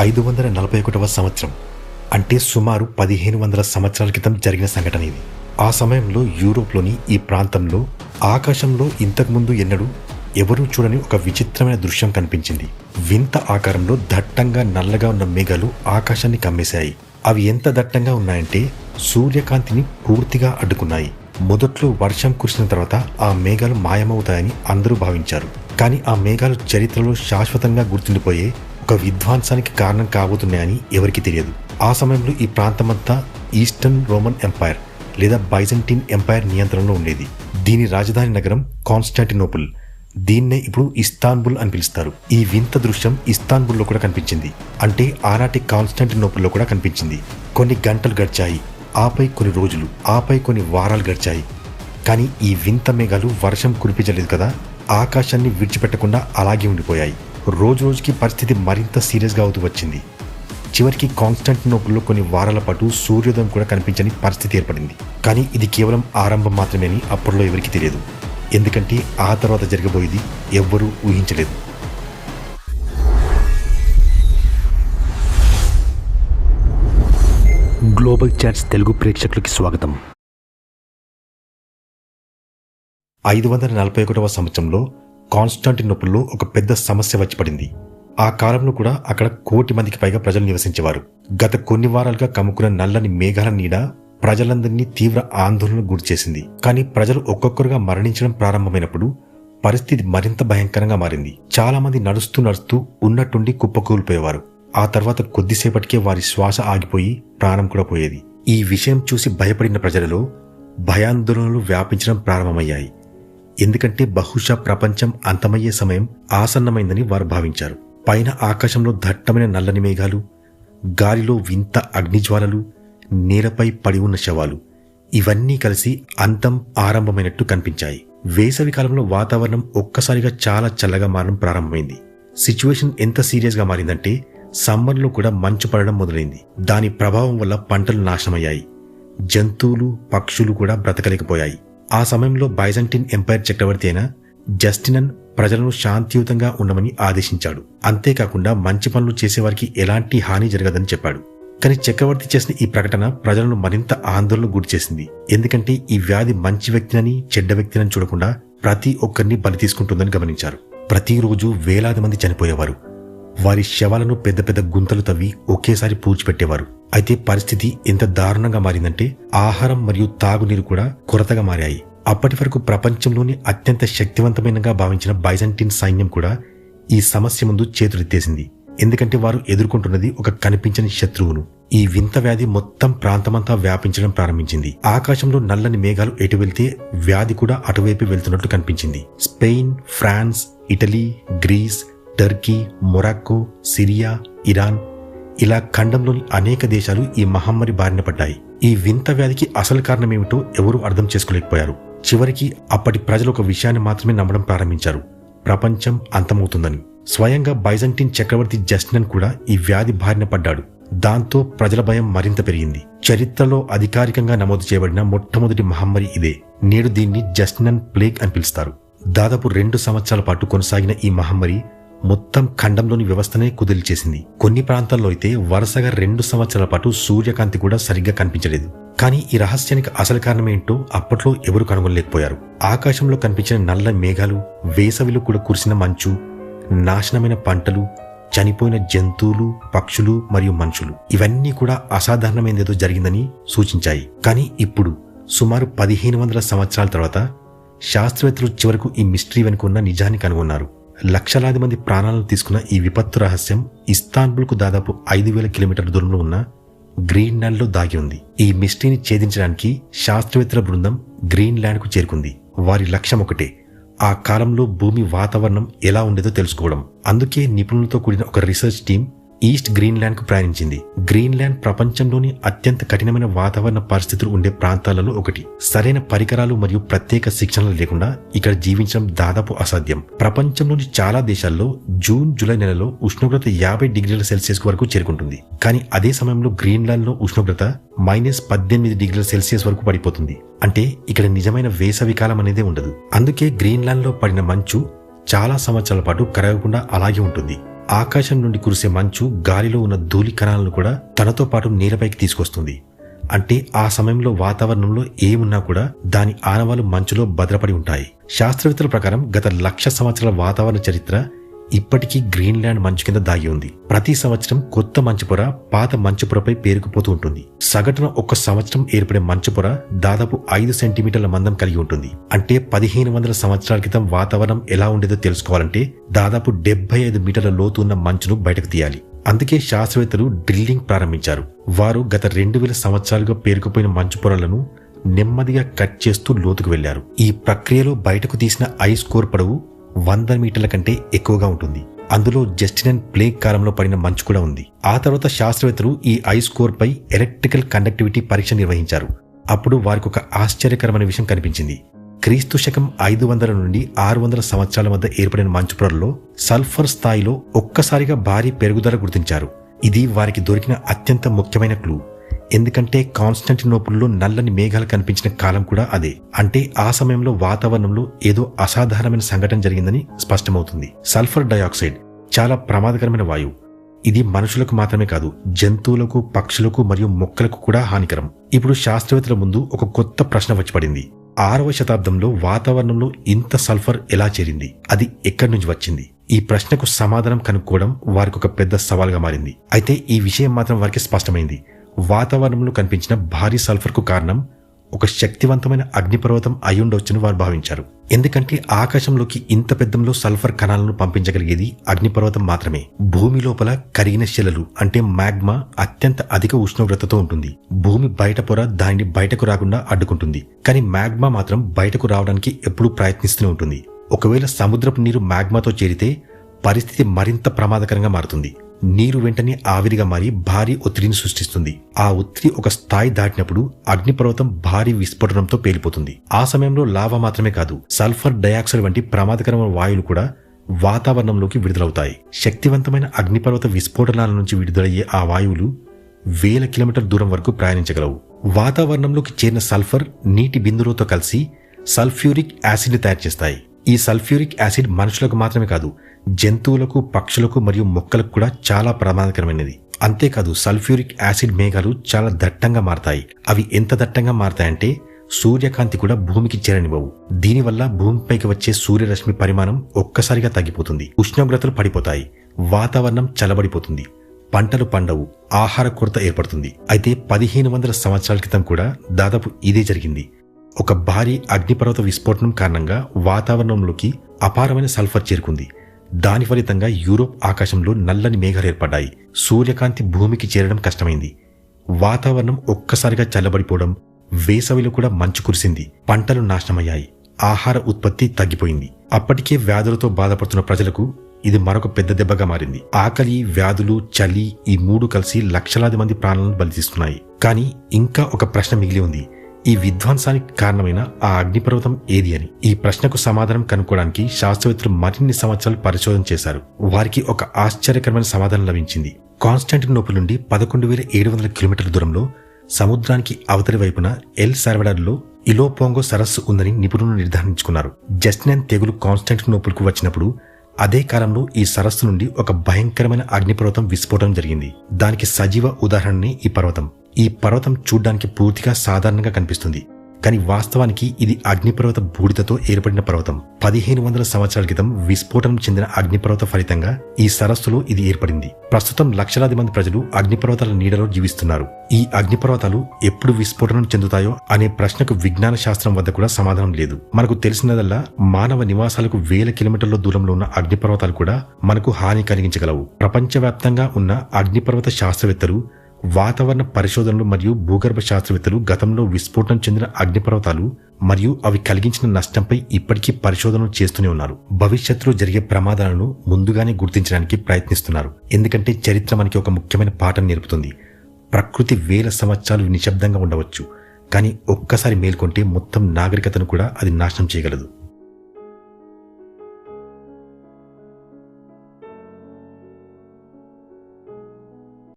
541వ సంవత్సరం అంటే సుమారు 1500 సంవత్సరాల క్రితం జరిగిన సంఘటన ఇది. ఆ సమయంలో యూరోప్లోని ఈ ప్రాంతంలో ఆకాశంలో ఇంతకుముందు ఎన్నడూ ఎవరూ చూడని ఒక విచిత్రమైన దృశ్యం కనిపించింది. వింత ఆకారంలో దట్టంగా నల్లగా ఉన్న మేఘాలు ఆకాశాన్ని కమ్మేశాయి. అవి ఎంత దట్టంగా ఉన్నాయంటే సూర్యకాంతిని పూర్తిగా అడ్డుకున్నాయి. మొదట్లో వర్షం కురిసిన తర్వాత ఆ మేఘాలు మాయమవుతాయని అందరూ భావించారు. కానీ ఆ మేఘాలు చరిత్రలో శాశ్వతంగా గుర్తుండిపోయే ఒక విధ్వంసానికి కారణం కాబోతున్నాయని ఎవరికీ తెలియదు. ఆ సమయంలో ఈ ప్రాంతమంతా ఈస్టర్న్ రోమన్ ఎంపైర్ లేదా బైజంటీన్ ఎంపైర్ నియంత్రణలో ఉండేది. దీని రాజధాని నగరం కాన్స్టాంటినోపుల్. దీన్నే ఇప్పుడు ఇస్తాన్బుల్ అని పిలుస్తారు. ఈ వింత దృశ్యం ఇస్తాన్బుల్లో కూడా కనిపించింది. అంటే ఆనాటి కాన్స్టాంటినోపుల్లో కూడా కనిపించింది. కొన్ని గంటలు గడిచాయి, ఆపై కొన్ని రోజులు, ఆపై కొన్ని వారాలు గడిచాయి. కానీ ఈ వింత మేఘాలు వర్షం కురిపించలేదు కదా, ఆకాశాన్ని విడిచిపెట్టకుండా అలాగే ఉండిపోయాయి. రోజు రోజుకి పరిస్థితి మరింత సీరియస్గా అవుతూ వచ్చింది. చివరికి కాన్స్టాంటినోపుల్లో కొన్ని వారాల పాటు సూర్యోదయం కూడా కనిపించని పరిస్థితి ఏర్పడింది. కానీ ఇది కేవలం ఆరంభం మాత్రమే అని అప్పట్లో ఎవరికీ తెలియదు. ఎందుకంటే ఆ తర్వాత జరగబోయేది ఎవ్వరూ ఊహించలేదు. గ్లోబల్ చాట్స్ తెలుగు ప్రేక్షకులకి స్వాగతం. 541వ సంవత్సరంలో కాన్స్టాంటినోపుల్లో ఒక పెద్ద సమస్య వచ్చి పడింది. ఆ కాలంలో కూడా అక్కడ 1 కోటి మందికి పైగా ప్రజలు నివసించేవారు. గత కొన్ని వారాలుగా కమ్ముకున్న నల్లని మేఘాల నీడ ప్రజలందరినీ తీవ్ర ఆందోళనకు గురిచేసింది. కానీ ప్రజలు ఒక్కొక్కరుగా మరణించడం ప్రారంభమైనప్పుడు పరిస్థితి మరింత భయంకరంగా మారింది. చాలా మంది నడుస్తూ నడుస్తూ ఉన్నట్టుండి కుప్పకూలిపోయేవారు. ఆ తర్వాత కొద్దిసేపటికే వారి శ్వాస ఆగిపోయి ప్రాణం కూడా పోయేది. ఈ విషయం చూసి భయపడిన ప్రజలలో భయాందోళనలు వ్యాపించడం ప్రారంభమయ్యాయి. ఎందుకంటే బహుశా ప్రపంచం అంతమయ్యే సమయం ఆసన్నమైందని వారు భావించారు. పైన ఆకాశంలో దట్టమైన నల్లని మేఘాలు, గాలిలో వింత అగ్నిజ్వాలలు, నేలపై పడి ఉన్న శవాలు, ఇవన్నీ కలిసి అంతం ఆరంభమైనట్టు కనిపించాయి. వేసవి కాలంలో వాతావరణం ఒక్కసారిగా చాలా చల్లగా మారడం ప్రారంభమైంది. సిచ్యువేషన్ ఎంత సీరియస్గా మారిందంటే సమ్మర్లో కూడా మంచు పడడం మొదలైంది. దాని ప్రభావం వల్ల పంటలు నాశనమయ్యాయి. జంతువులు, పక్షులు కూడా బ్రతకలేకపోయాయి. ఆ సమయంలో బైజంటీన్ ఎంపైర్ చక్రవర్తి అయిన జస్టినన్ ప్రజలను శాంతియుతంగా ఉండమని ఆదేశించాడు. అంతేకాకుండా మంచి పనులు చేసేవారికి ఎలాంటి హాని జరగదని చెప్పాడు. కానీ చక్రవర్తి చేసిన ఈ ప్రకటన ప్రజలను మరింత ఆందోళనకు గురిచేసింది. ఎందుకంటే ఈ వ్యాధి మంచి వ్యక్తినని చెడ్డ వ్యక్తినని చూడకుండా ప్రతి ఒక్కరిని బలి తీసుకుంటుందని గమనించారు. ప్రతిరోజు వేలాది మంది చనిపోయేవారు. వారి శవాలను పెద్ద పెద్ద గుంతలు తవ్వి ఒకేసారి పూడ్చిపెట్టేవారు. అయితే పరిస్థితి ఎంత దారుణంగా మారిందంటే ఆహారం మరియు తాగునీరు కూడా కొరతగా మారాయి. అప్పటి వరకు ప్రపంచంలోని అత్యంత శక్తివంతమైనగా భావించిన బైజంటీన్ సైన్యం కూడా ఈ సమస్య ముందు చేతులెత్తేసింది. ఎందుకంటే వారు ఎదుర్కొంటున్నది ఒక కనిపించని శత్రువును. ఈ వింత వ్యాధి మొత్తం ప్రాంతమంతా వ్యాపించడం ప్రారంభించింది. ఆకాశంలో నల్లని మేఘాలు ఎటు వెళ్తే వ్యాధి కూడా అటువైపు వెళ్తున్నట్టు కనిపించింది. Spain, France, Italy, Greece, Turkey, Morocco, Syria, Iran, ఇలా ఖండంలోని అనేక దేశాలు ఈ మహమ్మారి బారిన పడ్డాయి. ఈ వింత వ్యాధికి అసలు కారణమేమిటో ఎవరూ అర్థం చేసుకోలేకపోయారు. చివరికి అప్పటి ప్రజలు ఒక విషయాన్ని మాత్రమే నమ్మడం ప్రారంభించారు: ప్రపంచం అంతమవుతుందని. స్వయంగా బైజంటీన్ చక్రవర్తి జస్టినన్ కూడా ఈ వ్యాధి బారిన పడ్డాడు. దాంతో ప్రజల భయం మరింత పెరిగింది. చరిత్రలో అధికారికంగా నమోదు చేయబడిన మొట్టమొదటి మహమ్మారి ఇదే. నేడు దీన్ని జస్టినన్ ప్లేగ్ అని పిలుస్తారు. దాదాపు 2 సంవత్సరాల పాటు కొనసాగిన ఈ మహమ్మారి మొత్తం ఖండంలోని వ్యవస్థనే కుదిల్చేసింది. కొన్ని ప్రాంతాల్లో అయితే వరుసగా 2 సంవత్సరాల పాటు సూర్యకాంతి కూడా సరిగ్గా కనిపించలేదు. కానీ ఈ రహస్యానికి అసలు కారణమేంటో అప్పట్లో ఎవరు కనుగొనలేకపోయారు. ఆకాశంలో కనిపించిన నల్ల మేఘాలు, వేసవిలో కూడా కురిసిన మంచు, నాశనమైన పంటలు, చనిపోయిన జంతువులు, పక్షులు మరియు మనుషులు, ఇవన్నీ కూడా అసాధారణమైనదేదో జరిగిందని సూచించాయి. కానీ ఇప్పుడు సుమారు 1500 సంవత్సరాల తర్వాత శాస్త్రవేత్తలు చివరకు ఈ మిస్టరీ వెనుక ఉన్న నిజాన్ని కనుగొన్నారు. లక్షలాది మంది ప్రాణాలను తీసుకున్న ఈ విపత్తు రహస్యం ఇస్తాన్బుల్కు దాదాపు 5000 కిలోమీటర్ల దూరంలో ఉన్న గ్రీన్లాండ్లో దాగి ఉంది. ఈ మిస్టరీని ఛేదించడానికి శాస్త్రవేత్తల బృందం గ్రీన్లాండ్కు చేరుకుంది. వారి లక్ష్యం ఒకటే: ఆ కాలంలో భూమి వాతావరణం ఎలా ఉండేదో తెలుసుకోవడం. అందుకే నిపుణులతో కూడిన ఒక రీసెర్చ్ టీం ఈస్ట్ గ్రీన్లాండ్కు ప్రయాణించింది. గ్రీన్లాండ్ ప్రపంచంలోని అత్యంత కఠినమైన వాతావరణ పరిస్థితులు ఉండే ప్రాంతాలలో ఒకటి. సరైన పరికరాలు మరియు ప్రత్యేక శిక్షణలు లేకుండా ఇక్కడ జీవించడం దాదాపు అసాధ్యం. ప్రపంచంలోని చాలా దేశాల్లో జూన్, జూలై నెలలో ఉష్ణోగ్రత 50 డిగ్రీల సెల్సియస్ వరకు చేరుకుంటుంది. కానీ అదే సమయంలో గ్రీన్లాండ్లో ఉష్ణోగ్రత -18 డిగ్రీల సెల్సియస్ వరకు పడిపోతుంది. అంటే ఇక్కడ నిజమైన వేసవి కాలం అనేదే ఉండదు. అందుకే గ్రీన్లాండ్లో పడిన మంచు చాలా సంవత్సరాల పాటు కరగకుండా అలాగే ఉంటుంది. ఆకాశం నుండి కురిసే మంచు గాలిలో ఉన్న ధూళి కణాలను కూడా తనతో పాటు నేలపైకి తీసుకొస్తుంది. అంటే ఆ సమయంలో వాతావరణంలో ఏమున్నా కూడా దాని ఆనవాలు మంచులో భద్రపడి ఉంటాయి. శాస్త్రవేత్తల ప్రకారం గత 1,00,000 సంవత్సరాల వాతావరణ చరిత్ర ఇప్పటికీ గ్రీన్లాండ్ మంచు కింద దాగి ఉంది. ప్రతి సంవత్సరం కొత్త మంచు పొర పాత మంచు పొరపై పేరుకుపోతూ ఉంటుంది. సగటున ఒక్క సంవత్సరం ఏర్పడే మంచు పొర దాదాపు 5 సెంటీమీటర్ల మందం కలిగి ఉంటుంది. అంటే 1500 సంవత్సరాల క్రితం వాతావరణం ఎలా ఉండేదో తెలుసుకోవాలంటే దాదాపు 75 మీటర్ల లోతు ఉన్న మంచును బయటకు తీయాలి. అందుకే శాస్త్రవేత్తలు డ్రిల్లింగ్ ప్రారంభించారు. వారు గత 2000 సంవత్సరాలుగా పేరుకుపోయిన మంచు పొరలను నెమ్మదిగా కట్ చేస్తూ లోతుకు వెళ్లారు. ఈ ప్రక్రియలో బయటకు తీసిన ఐస్ కోర్ పొడవు 100 మీటర్ల కంటే ఎక్కువగా ఉంటుంది. అందులో జస్టిన్ ప్లేగ్ కాలంలో పడిన మంచు కూడా ఉంది. ఆ తర్వాత శాస్త్రవేత్తలు ఈ ఐస్ కోర్ పై ఎలక్ట్రికల్ కండక్టివిటీ పరీక్ష నిర్వహించారు. అప్పుడు వారికి ఒక ఆశ్చర్యకరమైన విషయం కనిపించింది. క్రీస్తు శకం 500 నుండి 600 సంవత్సరాల మధ్య ఏర్పడిన మంచు పొరల్లో సల్ఫర్ స్థాయిలో ఒక్కసారిగా భారీ పెరుగుదల గుర్తించారు. ఇది వారికి దొరికిన అత్యంత ముఖ్యమైన క్లూ. ఎందుకంటే కాన్స్టాంటినోపుల్లో నల్లని మేఘాలు కనిపించిన కాలం కూడా అదే. అంటే ఆ సమయంలో వాతావరణంలో ఏదో అసాధారణమైన సంఘటన జరిగిందని స్పష్టమవుతుంది. సల్ఫర్ డయాక్సైడ్ చాలా ప్రమాదకరమైన వాయువు. ఇది మనుషులకు మాత్రమే కాదు, జంతువులకు, పక్షులకు మరియు మొక్కలకు కూడా హానికరం. ఇప్పుడు శాస్త్రవేత్తల ముందు ఒక కొత్త ప్రశ్న వచ్చి పడింది. 6వ శతాబ్దంలో వాతావరణంలో ఇంత సల్ఫర్ ఎలా చేరింది? అది ఎక్కడి నుంచి వచ్చింది? ఈ ప్రశ్నకు సమాధానం కనుక్కోవడం వారికి ఒక పెద్ద సవాల్గా మారింది. అయితే ఈ విషయం మాత్రం వారికి స్పష్టమైంది. వాతావరణంలో కనిపించిన భారీ సల్ఫర్ కు కారణం ఒక శక్తివంతమైన అగ్నిపర్వతం అయ్యుండొచ్చని వారు భావించారు. ఎందుకంటే ఆకాశంలోకి ఇంత పెద్దంలో సల్ఫర్ కణాలను పంపించగలిగేది అగ్నిపర్వతం మాత్రమే. భూమి లోపల కరిగిన శిలలు అంటే మ్యాగ్మా అత్యంత అధిక ఉష్ణోగ్రతతో ఉంటుంది. భూమి బయట పొర దానిని బయటకు రాకుండా అడ్డుకుంటుంది. కానీ మ్యాగ్మా మాత్రం బయటకు రావడానికి ఎప్పుడూ ప్రయత్నిస్తూనే ఉంటుంది. ఒకవేళ సముద్రపు నీరు మ్యాగ్మాతో చేరితే పరిస్థితి మరింత ప్రమాదకరంగా మారుతుంది. నీరు వెంటనే ఆవిరిగా మారి భారీ ఒత్తిడిని సృష్టిస్తుంది. ఆ ఒత్తిడి ఒక స్థాయి దాటినప్పుడు అగ్నిపర్వతం భారీ విస్ఫోటనంతో పేలిపోతుంది. ఆ సమయంలో లావా మాత్రమే కాదు, సల్ఫర్ డయాక్సైడ్ వంటి ప్రమాదకరమైన వాయువులు కూడా వాతావరణంలోకి విడుదలవుతాయి. శక్తివంతమైన అగ్నిపర్వత విస్ఫోటనాల నుంచి విడుదలయ్యే ఆ వాయువులు 1000 కిలోమీటర్ల దూరం వరకు ప్రయాణించగలవు. వాతావరణంలోకి చేరిన సల్ఫర్ నీటి బిందువులతో కలిసి సల్ఫ్యూరిక్ యాసిడ్ ని తయారు చేస్తాయి. ఈ సల్ఫ్యూరిక్ యాసిడ్ మనుషులకు మాత్రమే కాదు, జంతువులకు, పక్షులకు మరియు మొక్కలకు కూడా చాలా ప్రమాదకరమైనది. అంతేకాదు, సల్ఫ్యూరిక్ యాసిడ్ మేఘాలు చాలా దట్టంగా మారతాయి. అవి ఎంత దట్టంగా మారతాయంటే సూర్యకాంతి కూడా భూమికి చేరనివ్వవు. దీనివల్ల భూమిపైకి వచ్చే సూర్యరశ్మి పరిమాణం ఒక్కసారిగా తగ్గిపోతుంది. ఉష్ణోగ్రతలు పడిపోతాయి. వాతావరణం చల్లబడిపోతుంది. పంటలు పండవు. ఆహార కొరత ఏర్పడుతుంది. అయితే 1500 సంవత్సరాల క్రితం కూడా దాదాపు ఇదే జరిగింది. ఒక భారీ అగ్నిపర్వత విస్ఫోటనం కారణంగా వాతావరణంలోకి అపారమైన సల్ఫర్ చేరుకుంది. దాని ఫలితంగా యూరోప్ ఆకాశంలో నల్లని మేఘాలు ఏర్పడ్డాయి. సూర్యకాంతి భూమికి చేరడం కష్టమైంది. వాతావరణం ఒక్కసారిగా చల్లబడిపోవడం, వేసవిలో కూడా మంచు కురిసింది. పంటలు నాశనమయ్యాయి. ఆహార ఉత్పత్తి తగ్గిపోయింది. అప్పటికే వ్యాధులతో బాధపడుతున్న ప్రజలకు ఇది మరొక పెద్ద దెబ్బగా మారింది. ఆకలి, వ్యాధులు, చలి ఈ 3 కలిసి లక్షలాది మంది ప్రాణాలను బలితీస్తున్నాయి. కానీ ఇంకా ఒక ప్రశ్న మిగిలి ఉంది. ఈ విధ్వంసానికి కారణమైన ఆ అగ్నిపర్వతం ఏది అని. ఈ ప్రశ్నకు సమాధానం కనుక్కోవడానికి శాస్త్రవేత్తలు మరిన్ని సంవత్సరాలు పరిశోధన చేశారు. వారికి ఒక ఆశ్చర్యకరమైన సమాధానం లభించింది. కాన్స్టాంటినోపుల్ నుండి 11,700 కిలోమీటర్ల దూరంలో సముద్రానికి అవతలి వైపున ఎల్ సాల్వడార్లో ఇలోపోంగో సరస్సు ఉందని నిపుణులు నిర్ధారించుకున్నారు. జస్టిన్ తెగులు కాన్స్టాంటినోపుల్ కు వచ్చినప్పుడు అదే కాలంలో ఈ సరస్సు నుండి ఒక భయంకరమైన అగ్నిపర్వతం విస్ఫోటనం జరిగింది. దానికి సజీవ ఉదాహరణనే ఈ పర్వతం. ఈ పర్వతం చూడ్డానికి పూర్తిగా సాధారణంగా కనిపిస్తుంది, కానీ వాస్తవానికి ఇది అగ్నిపర్వత బూడిదతో ఏర్పడిన పర్వతం. 1500 సంవత్సరాల క్రితం విస్ఫోటనం చెందిన అగ్నిపర్వత ఫలితంగా ఈ సరస్సులో ఇది ఏర్పడింది. ప్రస్తుతం లక్షలాది మంది ప్రజలు అగ్నిపర్వతాల నీడలో జీవిస్తున్నారు. ఈ అగ్నిపర్వతాలు ఎప్పుడు విస్ఫోటనం చెందుతాయో అనే ప్రశ్నకు విజ్ఞాన శాస్త్రం వద్ద కూడా సమాధానం లేదు. మనకు తెలిసినదల్లా మానవ నివాసాలకు 1000 కిలోమీటర్ల దూరంలో ఉన్న అగ్నిపర్వతాలు కూడా మనకు హాని కలిగించగలవు. ప్రపంచవ్యాప్తంగా ఉన్న అగ్నిపర్వత శాస్త్రవేత్తలు, వాతావరణ పరిశోధనలు మరియు భూగర్భ శాస్త్రవేత్తలు గతంలో విస్ఫోటనం చెందిన అగ్నిపర్వతాలు మరియు అవి కలిగించిన నష్టంపై ఇప్పటికీ పరిశోధనలు చేస్తూనే ఉన్నారు. భవిష్యత్తులో జరిగే ప్రమాదాలను ముందుగానే గుర్తించడానికి ప్రయత్నిస్తున్నారు. ఎందుకంటే చరిత్ర మనకి ఒక ముఖ్యమైన పాఠం నేర్పుతుంది. ప్రకృతి 1000 సంవత్సరాలు నిశ్శబ్దంగా ఉండవచ్చు, కానీ ఒక్కసారి మేల్కొంటే మొత్తం నాగరికతను కూడా అది నాశనం చేయగలదు.